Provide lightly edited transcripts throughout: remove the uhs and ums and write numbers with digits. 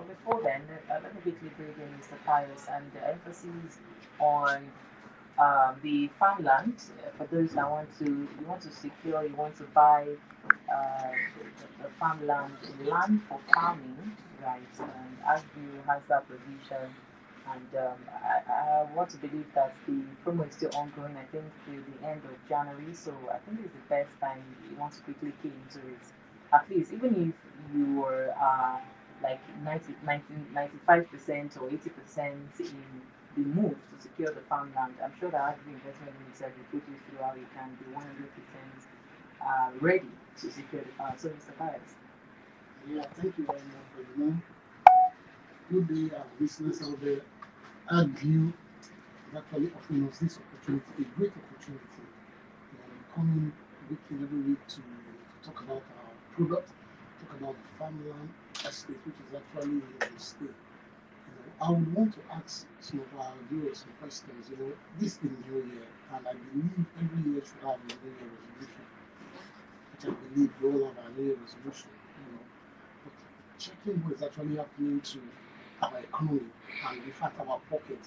But before then, let me quickly bring in Mr. Pius and the emphasis on the farmland for those that you want to secure, you want to buy the farmland, land for farming, right? And Arcview has that provision. And I want to believe that the promo is still ongoing, I think, till the end of January. So I think it's the best time you want to quickly key into it. At least, even if you were like 95% or 80% in the move to secure the farmland, I'm sure that Agri Investment Limited will put you through how you can be 100% ready to secure the farm. So, Mr. Pius. Yeah, thank you very much for the name. Good day, our listeners out there. Arcview is actually offering us this opportunity, a great opportunity. We come in week in every week to talk about our product, talk about the farmland estate, which is actually in the state. I would want to ask some of our viewers some questions. This is the new year, and I believe every year should have a new year resolution, which I believe we all have our new year resolution. But checking what is actually happening to our economy and in fact our pocket,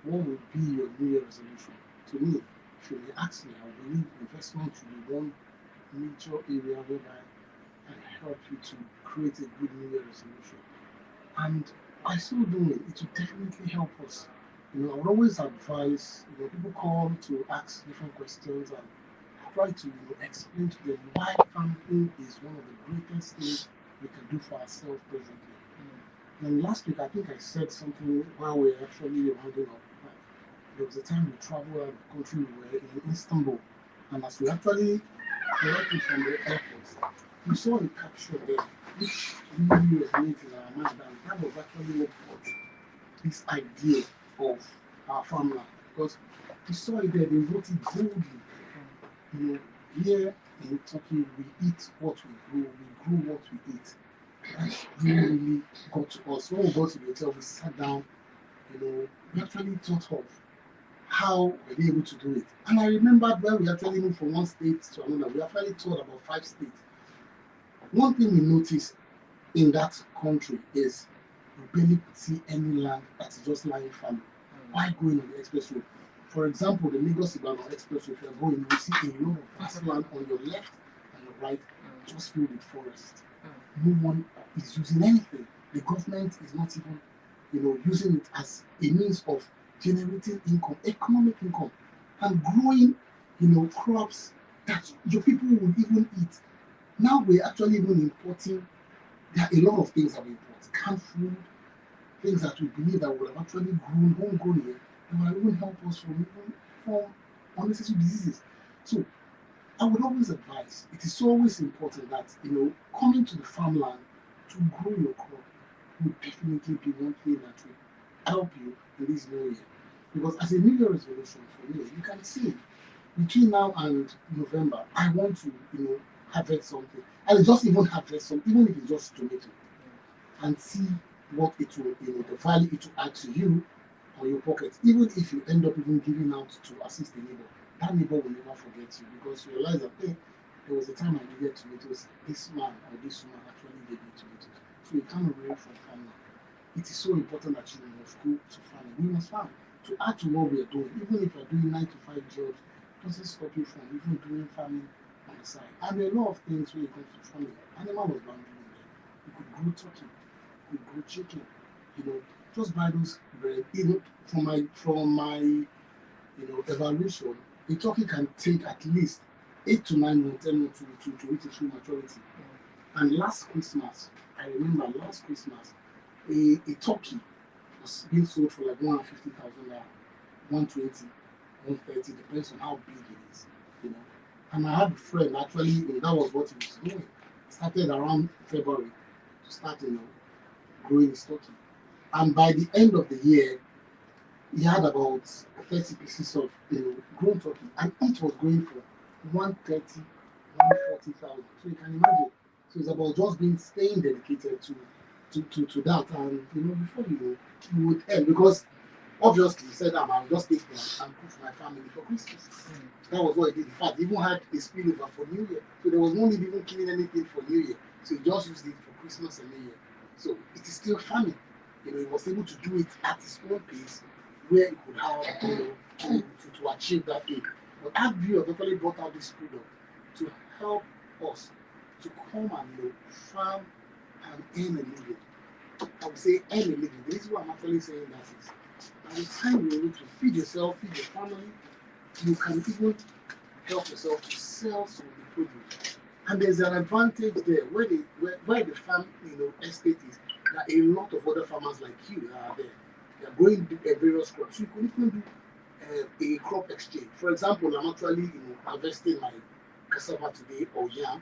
what would be your new year resolution? To me, if you may ask me, I believe investment should be one major area whereby I help you to create a good new year resolution. And by so doing, it will definitely help us. I would always advise, people call to ask different questions, and I try to, explain to them why farming is one of the greatest things we can do for ourselves presently. And last week, I think I said something while we were actually rounding up. There was a time we traveled out of the country, we were in Istanbul, and as we actually collected from the airport, we saw a capture there, which really resonated in our mind, and that was actually what brought this idea of our farmland. Because we saw it there, they wrote it boldly. Here in Turkey, we eat what we grow what we eat. That really got to us. When we got to the hotel, we sat down, we actually thought of how we're able to do it. And I remembered when we actually moved from one state to another, we actually thought about 5 states. One thing we noticed in that country is we barely see any land that is just lying fallow. Why going on the express road? For example, the Lagos-Ibadan express road, if you're going, you will see a lot of vast land on your left and your right, just filled with forest. No one is using anything. The government is not even, using it as a means of generating income, economic income, and growing, crops that your people will even eat. Now we're actually even importing. There are a lot of things that we import, canned food, things that we believe that would have actually grown, homegrown here, that will even help us from unnecessary diseases. So I would always advise, it is always important that, coming to the farmland to grow your crop would definitely be one thing that will help you in this new year. Because as a New Year resolution for me, you can see between now and November, I want to, harvest something. And just even harvest some, even if it's just tomato, and see what it will, the value it will add to you or your pocket. Even if you end up even giving out to assist a neighbor, that neighbor will never forget you, because you realize that, hey, there was a time I needed tomatoes, this man or this woman actually gave me tomatoes. So you can't away from farming. It is so important that you must go to farming. We must farm to add to what we are doing. Even if you're doing 9 to 5 jobs, it doesn't stop you from even doing farming on the side. And there are a lot of things when it comes to farming. Animal was boundary in there. You could grow turkey, you could grow chicken, just buy those bread. From my evaluation, a turkey can take at least 8 to 9 months, 10 months to reach its full maturity. And last Christmas, I remember last Christmas, a turkey was being sold for like 150,000 naira, 120, 130, depends on how big it is. And I had a friend actually, that was what he was doing. Started around February to start, growing his turkey. And by the end of the year, he had about 30 pieces of grown turkey, and each was going for 130, 140,000. So you can imagine. So it's about just staying dedicated to that, and before you would end, because obviously he said I'll just take one and cook for my family for Christmas. That was what he did. In fact, he even had a spillover for New Year. So there was no need even killing anything for New Year. So he just used it for Christmas and New Year. So it is still farming. You know, he was able to do it at his own pace, where he could have, you know, to achieve that aim. But Arcview has actually brought out this product to help us to come and, you know, farm and earn a living. I would say earn a living. The reason why I'm actually saying that is, by the time you're able to feed yourself, feed your family, you can even help yourself to sell some of the produce. And there's an advantage there where the farm, you know, estate is, that a lot of other farmers like you are there. They are growing various crops. So you can even do a crop exchange. For example, I'm actually, you know, harvesting my cassava today or yam,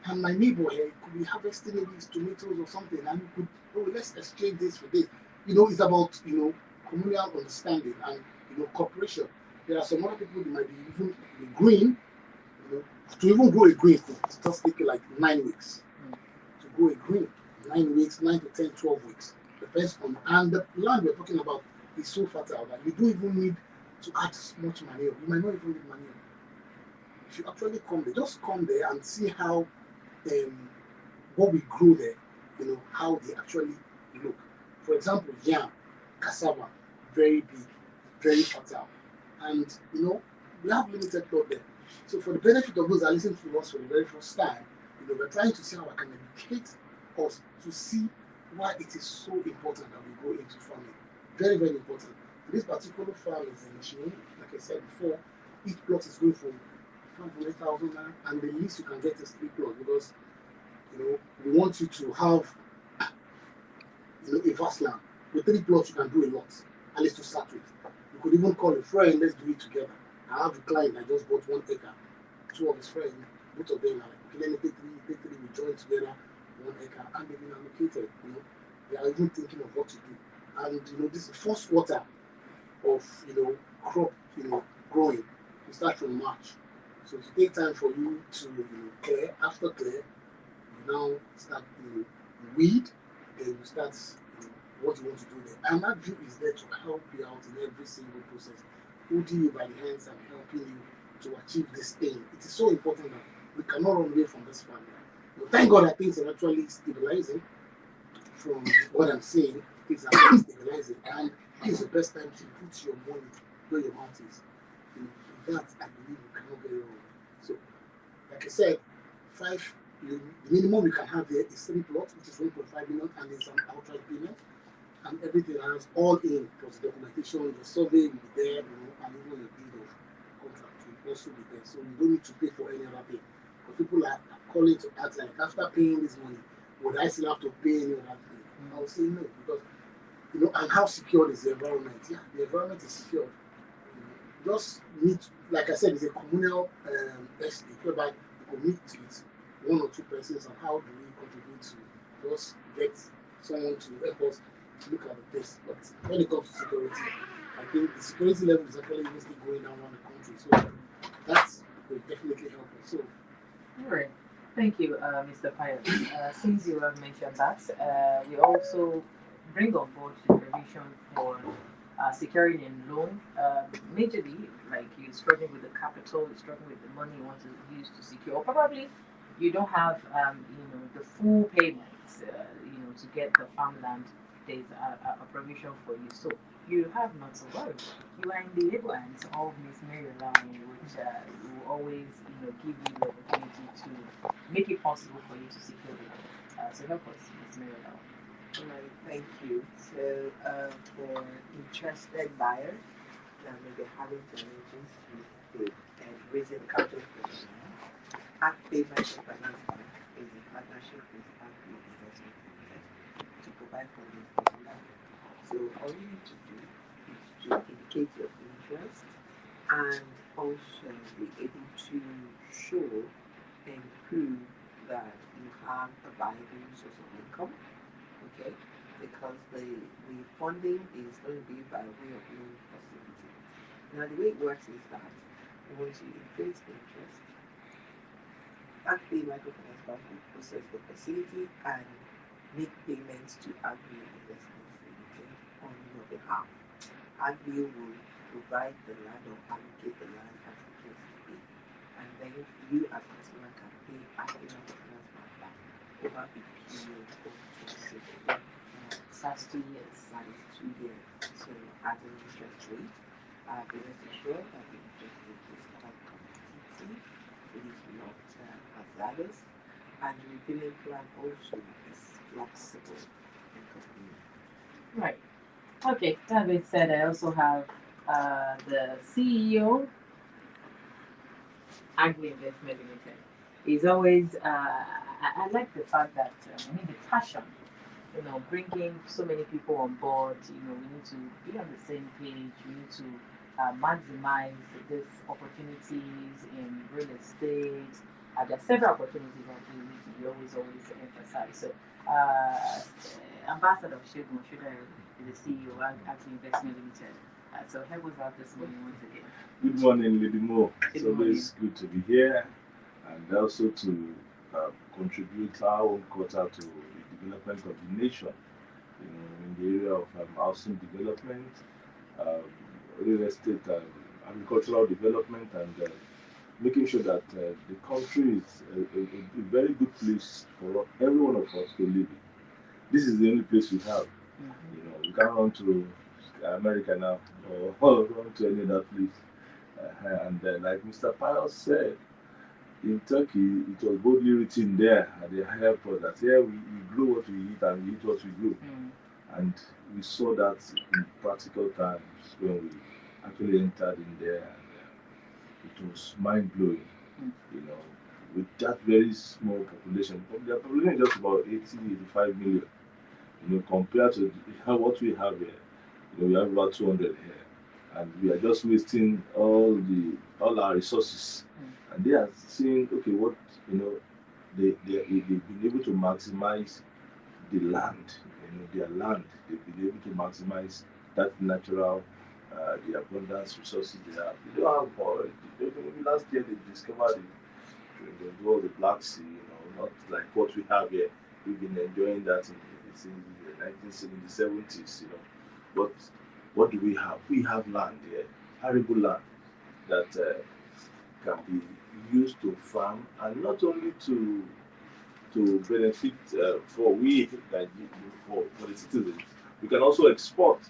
and my neighbor here could be harvesting maybe his tomatoes or something, and you could, oh, let's exchange this for this. You know, it's about, you know, communal understanding and, you know, cooperation. There are some other people that might be even be green, you know, to even grow a green could just take like 9 weeks to grow a green. 9 weeks, 9 to 10, 12 weeks. Depends on, and the land we're talking about is so fertile that you don't even need to add much manure. You might not even need manure. If you actually come there, just come there and see how what we grow there, you know, how they actually look. For example, yam, cassava, very big, very fertile. And, you know, we have limited plot there. So for the benefit of those that listen to us for the very first time, you know, we're trying to see how I can educate us to see why it is so important that we go into farming. Very, very important. This particular farm is in Michigan, like I said before, each plot is going for 500,000 naira, and the least you can get is 3 plots because, you know, we want you to have, you know, a vast land. With 3 plots, you can do a lot, at least to start with. You could even call a friend, let's do it together. I have a client that just bought 1 acre. 2 of his friends, both of them are like, okay, let me take 3, we join together, 1 acre, and they've been allocated, you know. They are even thinking of what to do. And, you know, this is the first quarter of, you know, crop, you know, growing. We start from March. So to take time for you to, you know, clear, after clear, you now start, you know, weed, then you start, you know, what you want to do there. And Arcview is there to help you out in every single process, holding you by the hands and helping you to achieve this aim. It is so important that we cannot run away from this family. But thank God that things are actually stabilizing. From what I'm saying, things are actually stabilizing, and this is the best time to put your money where your mouth is. You know, that I believe you cannot get wrong. So, like I said, 5, the minimum you can have there is 3 plots, which is 1.5 million, and there's an outright payment, and everything else all in, plus documentation, the survey will be there, you know, and even your deed of contract will also be there. So you don't need to pay for any other thing. Because people are calling to ask, like, after paying this money, would I still have to pay any other thing? I would say no, because, you know, and how secure is the environment? Yeah, the environment is secure. You know, just need, like I said, it's a communal estate whereby you commit to it, 1 or 2 persons, and how do we contribute to just get someone to help us look at the place. But when it comes to security, I think the security level is actually mostly going down around the country. So that will definitely help us. So, All right. Thank you, Mr. Pius. Since you have mentioned that, we also bring on board the provision for securing a loan. Majorly, like you're struggling with the capital, you're struggling with the money you want to use to secure. Or probably you don't have, you know, the full payments, you know, to get the farmland. There's a provision for you. So you have not to worry. You are in the able hands of Miss Mary Lawny, which will always, you know, give you the opportunity to make it possible for you to secure the loan. So help us, Miss Mary Lawny. All right, thank you. So, for interested buyers that may be having challenges with the raising capital for the land, Arcview Microfinance Bank is a partnership with Arcview Investment Limited to provide funding for the land. So, all you need to do is to indicate your interest and also be able to show and prove that you have a viable source of income. Okay, because the funding is going to be by way of loan facility. Now, the way it works is that once you indicate interest, Arcview Microfinance Bank will process the facility and make payments to Arcview Investments Limited on your behalf. Arcview will provide the land or allocate the land as the case may be, and then you as a customer can pay Arcview Microfinance Bank back over a period of 26 months. That's 2 years. That is 2 years. So at an interest rate, be rest assured that the interest rate is quite competitive. It is not hazardous, and the repayment plan also is flexible and convenient. Right. Okay, that being said, I also have the CEO, Arcview Investment Limited. He's always, I like the fact that, the passion, bringing so many people on board, we need to be on the same page, we need to maximize these opportunities in real estate. There are several opportunities that we always emphasize. So, Ambassador Shegun Should is the CEO of Arcview Investment Limited. So help us out this morning once again. Good morning, Lady Mo. Good It's always good to be here and also to contribute our own quota to the development of the nation. In the area of housing development, real estate, agricultural development, and making sure that the country is a very good place for every one of us to live in. This is the only place we have. We can't run to America now or run to any other place. And like Mr. Piles said, in Turkey, it was boldly written there at the airport that here we grow what we eat and we eat what we grow. And we saw that in practical terms when we actually entered in there, and it was mind blowing. With that very small population, the population is just about 85 million. Compared to what we have here, we have about 200 here, and we are just wasting all our resources. And they are seeing, okay, what they've been able to maximize the land, their land. They've been able to maximize that natural, the abundance resources they have. They don't have more. Maybe last year they discovered the Black Sea, not like what we have here. We've been enjoying that in the 1970s, But what do we have? We have land here, arable land that can be used to farm, and not only to benefit for the citizens. We can also export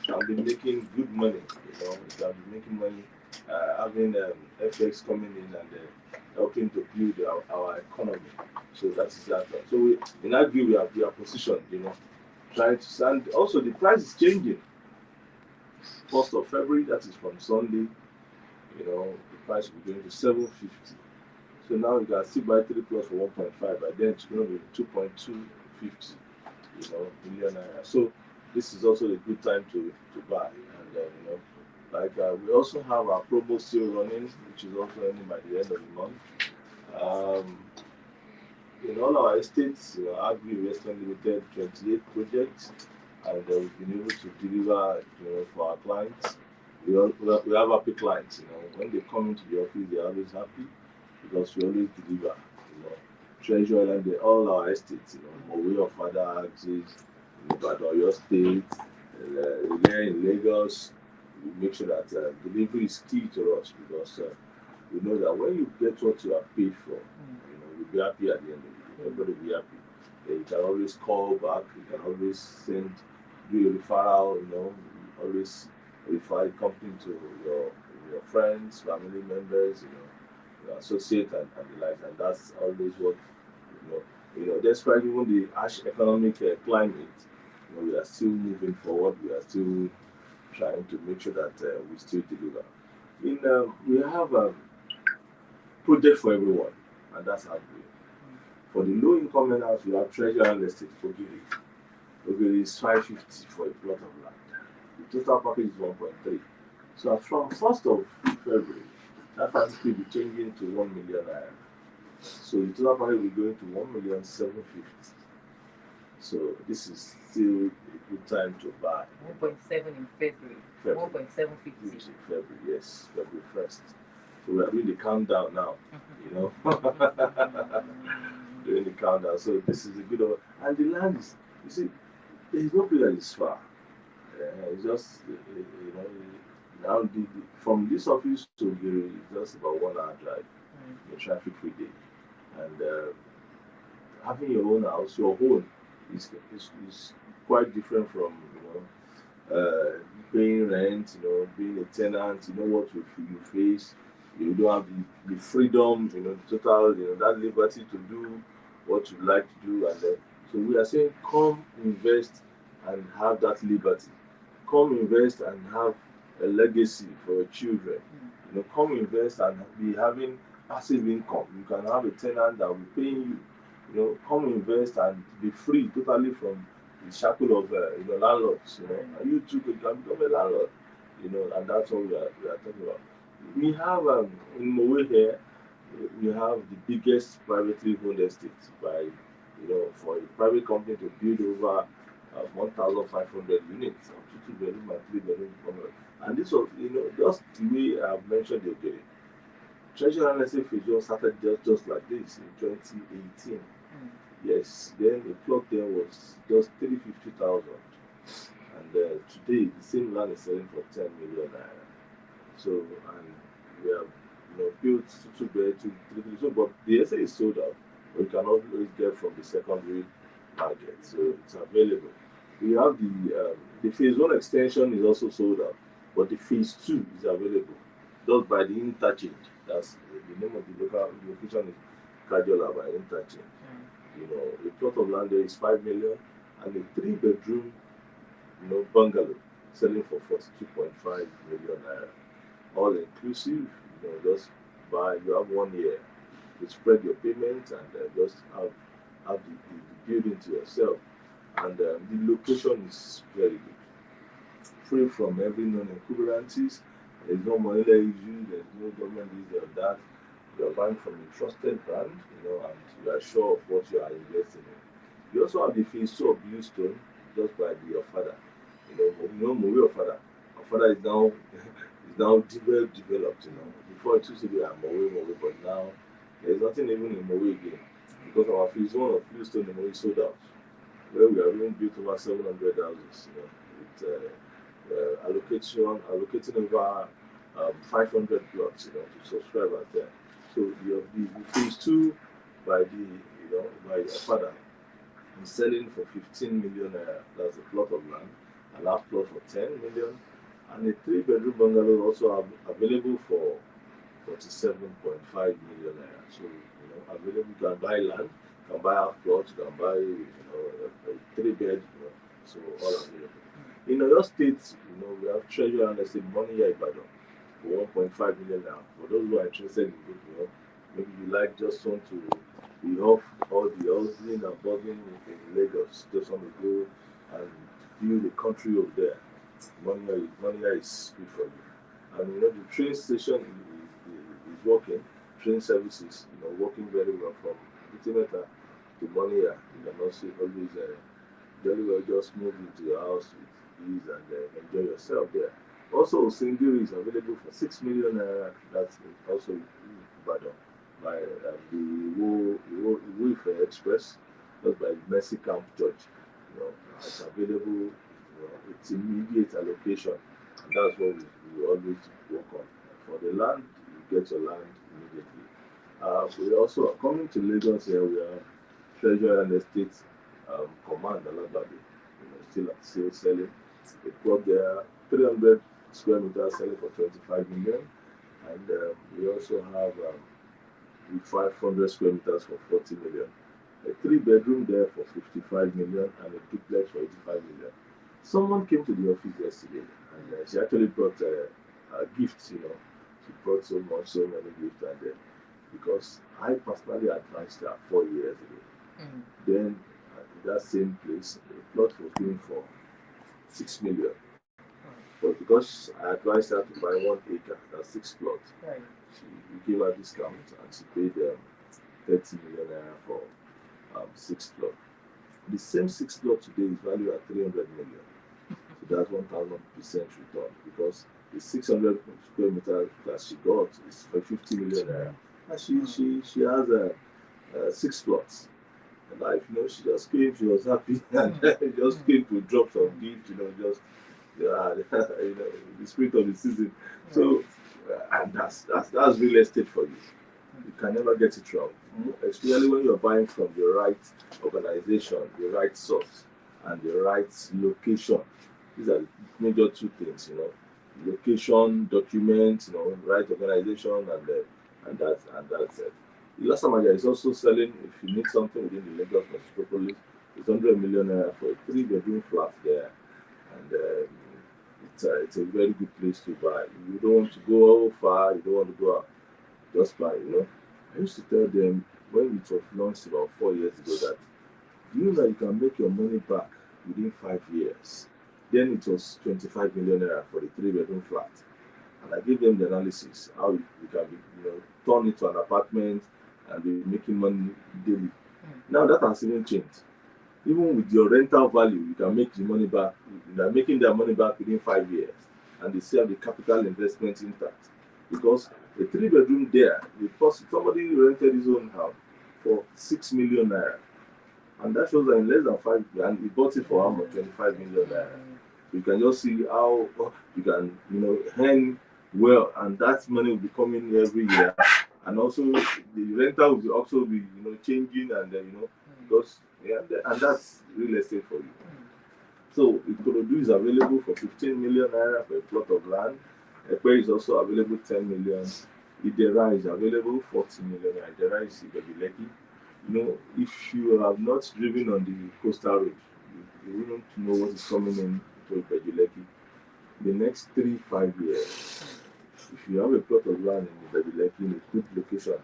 and be making good money. We can be making money, having FX coming in and helping to build our economy. So that is that. So in that view, we are positioned, trying to, and also the price is changing. 1st of February, that is from Sunday, the price will be going to 750. So now you can still buy 3 plus for 1.5, but then it's going to be 2.250, million naira. So this is also a good time to buy. And we also have our promo still running, which is also ending by the end of the month. In all our estates, Arcview Investment Limited 28 projects, and we've been able to deliver for our clients. We have happy clients. When they come into the office, they're always happy because we always deliver. Treasure Island, all our estates, Mowe of Father Axis, Ibadan, State, here in Lagos, we make sure that delivery is key to us because we know that when you get what you have paid for, you'll be happy at the end of it. Everybody will be happy. You can always call back, you can always do a referral, always refer the company to your friends, family members, your associate and the like, and that's always what despite even the harsh economic climate, we are still moving forward. We are still trying to make sure that we still deliver. We have a project for everyone, and that's how we. For the low-income earners, we have Treasure Island Estate, Ogiri. Ogiri is 550 for a plot of land. The total package is 1.3. So from 1st of February, that package will be changing to 1 million naira. So the total package will be going to 1,750,000. So this is still a good time to buy. 1.7 in February. 1.750. February, yes, February 1st. So we are doing the countdown now, doing the countdown. So this is a good one. And the land is, you see, there is no place that is far. It's just, now from this office to Giri, it's just about 1 hour drive, a traffic-free day. And having your own house, your home, is quite different from paying rent, being a tenant. You know what you face. You don't have the freedom, the total, that liberty to do what you like to do, and then so we are saying, come invest and have that liberty. Come invest and have a legacy for your children. Come invest and be having passive income. You can have a tenant that will be paying you. Come invest and be free totally from the shackle of landlords. And you too can become a landlord. And that's what we are talking about. We have in Mowe here, we have the biggest privately owned estate by for a private company to build over 1,500 units of 2 bedroom and 3 bedroom. And this was just the way I've mentioned it again. Treasure and estate phase started just like this in 2018. Yes, then the plot there was just 350,000, and today the same land is selling for 10 million naira. So, and we have built 2 bed, 3 bed. So, but the estate is sold out. We can always get from the secondary market, so it's available. We have the phase 1 extension is also sold out, but the phase 2 is available just by the interchange. That's the name of the location is Kadiola by interchange. The plot of land there is 5 million, and a 3 bedroom bungalow selling for 42.5 million naira. All inclusive, just buy. You have 1 year to spread your payments and just have the building to yourself. And the location is very good, free from every non-encumbrances. There's no money issue. There's no government this or that. You are buying from a trusted brand, and you are sure of what you are investing in. You also have the phase 2 of Bluestone, just by your father. Mowe Ofada. Ofada is now well developed. Before it used to be Mowe, but now there's nothing even in Mowe again because our phase 1 of Bluestone in Mowe sold out, where we have even built over 700 houses. With allocating over 500 plots, to subscribers there. So you have the phase 2 by by your father is selling for 15 million. That's a plot of land, a large plot for 10 million, and a 3 bedroom bungalow also available for 47.5 million naira. So available. You can buy land, you can buy half plots, you can buy a 3 bed. So all available. In other states, we have treasure and estate money here in Ibadan for 1.5 million now. For those who are interested in it, maybe you just want to be off all the hustling and buzzing in Lagos, just want to go and view the country over there. Money here is good for you. And the train station is working, train services, working very well from Itimeta to Monia. You can also always very well just move into your house with ease and enjoy yourself there. Also, Singiri is available for 6 million. That's also Ibadan by the Iwo Express, just by Mercy Camp Church. It's available. It's immediate allocation, and that's what we always work on. For the land, you get your land immediately. We also coming to Lagos here. We have Treasure and Estate Command Alabadi. Still selling. They brought there 300 square meters selling for 25 million, and we also have 500 square meters for 40 million. A 3 bedroom there for 55 million and a duplex for 85 million. Someone came to the office yesterday and she actually brought gifts. She brought so many gifts, and because I personally advised her 4 years ago. Then in that same place, the plot was going for 6 million. But because I advised her to buy 1 acre, that's 6 plots, we gave her a discount and she paid 30 million for 6 plots. The same 6 plots today is valued at 300 million. So that's 1,000% return, because the 600 square meters that she got is for 50 million. And she has 6 plots. And life, she just came, she was happy, and just came to drop some gifts, just the spirit of the season. So, and that's real estate for you. You can never get it wrong, especially when you're buying from the right organization, the right source. and the right location. These are the major two things, location, document, right organization, and that's it. The last manager is also selling, if you need something within the Lagos metropolis, it's 100 million naira for a 3-bedroom flat there, and it's a very good place to buy. You don't want to go far, you don't want to go out, just buy. I used to tell them when it was launched about 4 years ago that, do you know that you can make your money back within 5 years? Then it was 25 million naira for the 3-bedroom flat. And I gave them the analysis, how you can be, turn it to an apartment and be making money daily. Now that has even changed. Even with your rental value, you can make the money back. You are making their money back within 5 years, and they still have the capital investment intact. Because a 3-bedroom there, somebody rented his own house for 6 million naira, and that shows that in less than 5 years, and he bought it for how much? 25 million naira. You can just see how you can, earn well, and that money will be coming every year, and also the rental will also be, changing, and because and that's real estate for you. So Ikorodu is available for 15 million naira for a plot of land. Ekpe is also available 10 million. Idera is available 40 million. Idera is Ibebileki. If you have not driven on the coastal road, you wouldn't know what is coming in to Ibebileki. The next 3-5 years, if you have a plot of land in Ibebileki in a good location,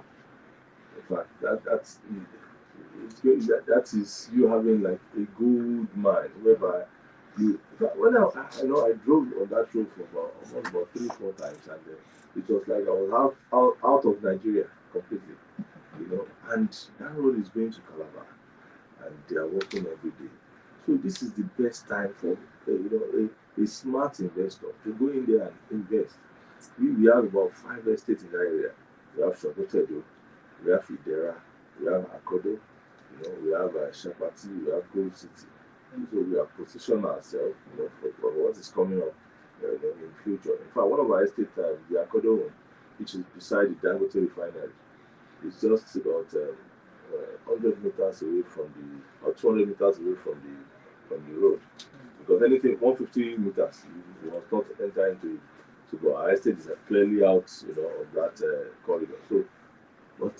in fact, that is you having like a good mind, whereby when I drove on that road for about 3-4 times, and it was like I was out of Nigeria completely, and that road is going to Calabar, and they are working every day. So this is the best time for a smart investor to go in there and invest. We have about 5 estates in that area. We have Shogotedo, we have Idera, we have Akodo, we have Shapati, we have Gold City. So we have positioned ourselves, for what is coming up in the future. In fact, one of our estates, the Akodo one, which is beside the Dangote refinery, is just about 100 meters away or 200 meters away from the road. Because anything 150 meters, you must not enter into it. So but our estate is clearly out, of that corridor. So, but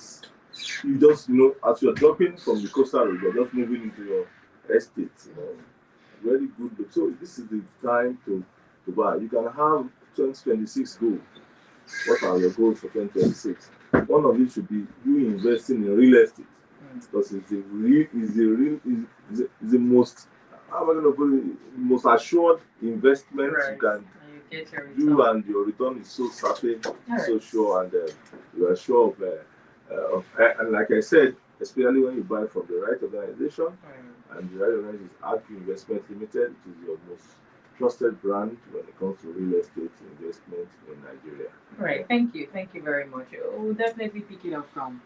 you just, as you're dropping from the coastal road, you're just moving into your estate, very good look. So this is the time to buy. You can have 2026 goals. What are your goals for 2026? One of it should be you investing in real estate, because it's the most, how am I going to put it, most assured investment you can do, and your return is so certain, so sure, and you are sure of and like I said, especially when you buy from the right organization, and the right organization is Arcview Investment Limited, it is your most trusted brand when it comes to real estate investment in Nigeria. Right, thank you very much. We'll definitely pick it up from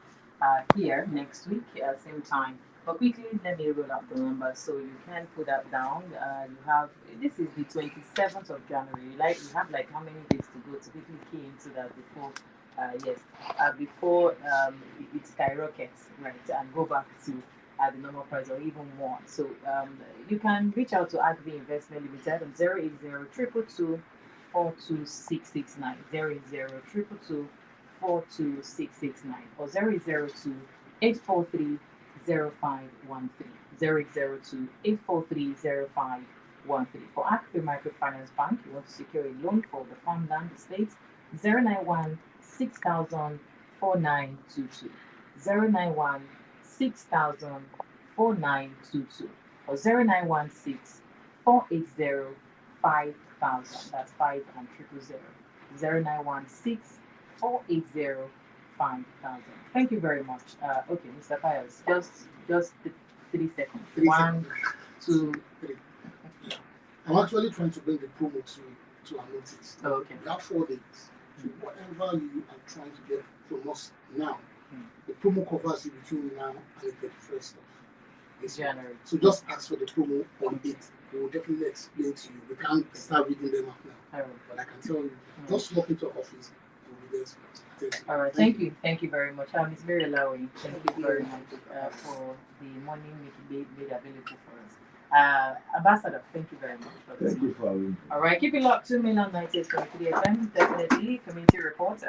here next week at the same time. But quickly, let me roll up the numbers so you can put that down. This is the 27th of January. You have how many days to go to quickly key into that before before it skyrockets, right, and go back to the normal price or even more. So you can reach out to Arcview Investment Limited on 080 42669, 080 42669, or 002 843 0513, 002 843 0513. For Arcview Microfinance Bank, you want to secure a loan for the farmland estate, 091 6000 4922, 091 6000 4922, or 0916 480 5000. That's 5 and 000. 0916 480 5000. Thank you very much. Okay, Mr. Pius, just 3 seconds. 1, 2, 3. I'm actually trying to bring the promo to our notice. Okay. We have 4 days. So whatever you are trying to get from us now, the promo covers you between now and the 31st of this January. So just ask for the promo on it. We will definitely explain to you. We can't start reading them up now. But I can tell you, just walk into our office. We'll be there. All right. Thank you. Thank you very much. It's very allowing. Thank you very much for the money made available for us. Ambassador, thank you very much for this. Thank you for having me. All right, keep it locked to Mainland 98.3 FM. Definitely community report.